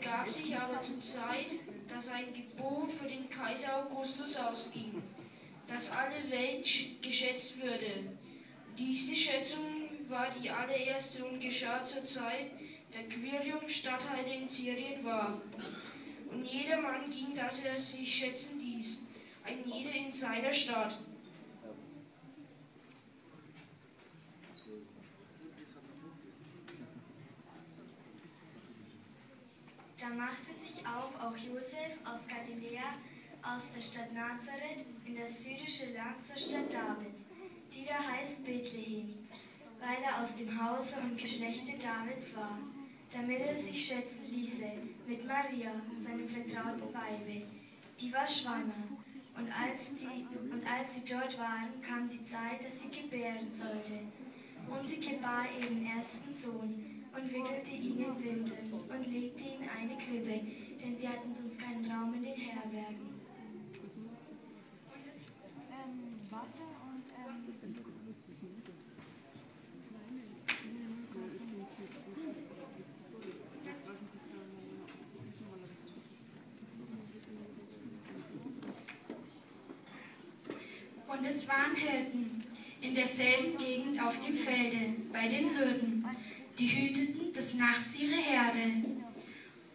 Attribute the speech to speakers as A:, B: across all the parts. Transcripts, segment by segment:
A: begab sich aber zur Zeit, dass ein Gebot für den Kaiser Augustus ausging, dass alle Welt geschätzt würde. Diese Schätzung war die allererste und geschah zur Zeit, da Quirion Statthalter in Syrien war. Und jedermann ging, dass er sich schätzen ließ, ein jeder in seiner Stadt.
B: Da machte sich auf auch Josef aus Galiläa, aus der Stadt Nazareth, in das syrische Land zur Stadt Davids, die da heißt Bethlehem, weil er aus dem Hause und Geschlechte Davids war, damit er sich schätzen ließe mit Maria, seinem vertrauten Weibe. Die war schwanger, und als sie dort waren, kam die Zeit, dass sie gebären sollte. Und sie gebar ihren ersten Sohn und wickelte ihn in Windeln und legte ihn in eine Krippe, denn sie hatten sonst keinen Raum in den Herbergen.
C: Und es waren Hirten in derselben Gegend auf dem Felde, bei den Hürden, die hüteten des Nachts ihre Herde.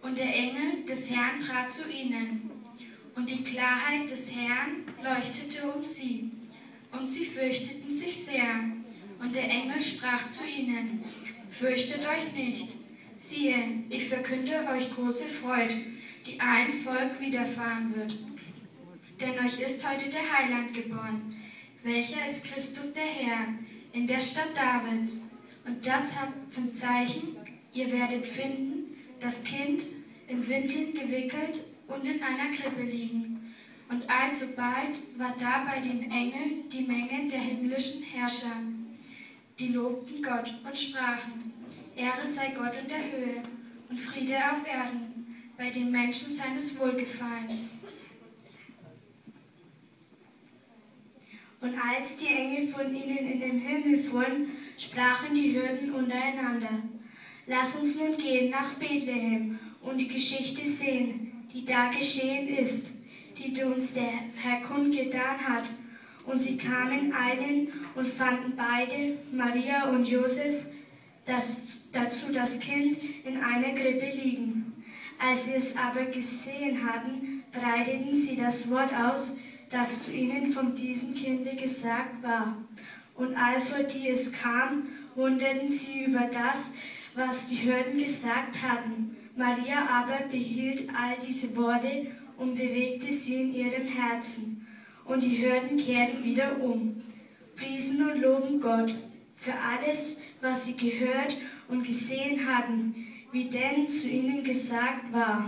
C: Und der Engel des Herrn trat zu ihnen, und die Klarheit des Herrn leuchtete um sie, und sie fürchteten sich sehr. Und der Engel sprach zu ihnen: Fürchtet euch nicht, siehe, ich verkünde euch große Freude, die allen Volk widerfahren wird. Denn euch ist heute der Heiland geboren, welcher ist Christus der Herr, in der Stadt Davids. Und das habt zum Zeichen, ihr werdet finden, das Kind in Windeln gewickelt und in einer Krippe liegen. Und alsobald war da bei dem Engel die Menge der himmlischen Herrscher. Die lobten Gott und sprachen: Ehre sei Gott in der Höhe und Friede auf Erden, bei den Menschen seines Wohlgefallens.
D: Und als die Engel von ihnen in den Himmel fuhren, sprachen die Hirten untereinander: Lass uns nun gehen nach Bethlehem und die Geschichte sehen, die da geschehen ist, die uns der Herr kundgetan hat. Und sie kamen eilend und fanden beide, Maria und Josef, dazu das Kind in einer Krippe liegen. Als sie es aber gesehen hatten, breiteten sie das Wort aus, das zu ihnen von diesem Kinde gesagt war. Und allvor die es kam, wunderten sie über das, was die Hirten gesagt hatten. Maria aber behielt all diese Worte und bewegte sie in ihrem Herzen. Und die Hirten kehrten wieder um, priesen und loben Gott für alles, was sie gehört und gesehen hatten, wie denn zu ihnen gesagt war.